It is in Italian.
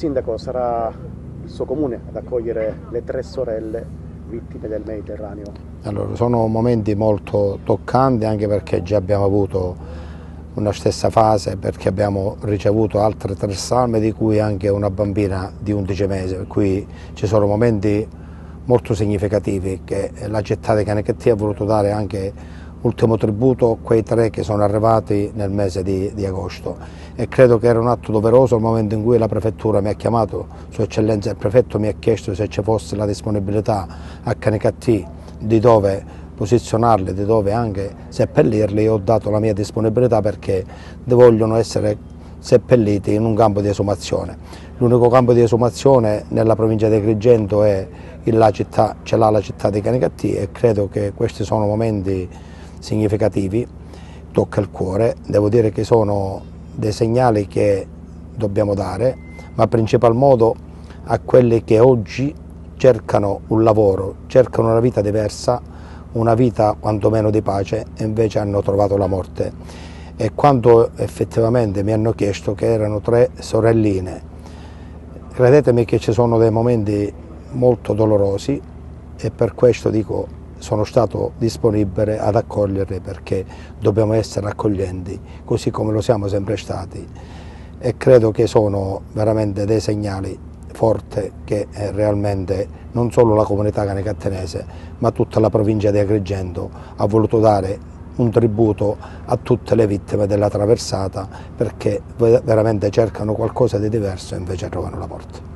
Sindaco, sarà il suo comune ad accogliere le 3 sorelle vittime del Mediterraneo? Allora, sono momenti molto toccanti anche perché già abbiamo avuto una stessa fase, perché abbiamo ricevuto altre 3 salme, di cui anche una bambina di 11 mesi, per cui ci sono momenti molto significativi che la città di Canicattì ha voluto dare anche ultimo tributo a quei 3 che sono arrivati nel mese di agosto, e credo che era un atto doveroso. Al momento in cui la prefettura mi ha chiamato, Sua Eccellenza il prefetto mi ha chiesto se ci fosse la disponibilità a Canicattì di dove posizionarli, di dove anche seppellirli, ho dato la mia disponibilità perché vogliono essere seppelliti in un campo di esumazione. L'unico campo di esumazione nella provincia di Agrigento è la città di Canicattì, e credo che questi sono momenti significativi, tocca il cuore. Devo dire che sono dei segnali che dobbiamo dare, ma principal modo a quelli che oggi cercano un lavoro, cercano una vita diversa, una vita quantomeno di pace, e invece hanno trovato la morte. E quando effettivamente mi hanno chiesto che erano 3 sorelline, credetemi che ci sono dei momenti molto dolorosi, e per questo dico sono stato disponibile ad accoglierli, perché dobbiamo essere accoglienti così come lo siamo sempre stati, e credo che sono veramente dei segnali forte che realmente non solo la comunità canicattenese ma tutta la provincia di Agrigento ha voluto dare un tributo a tutte le vittime della traversata, perché veramente cercano qualcosa di diverso e invece trovano la morte.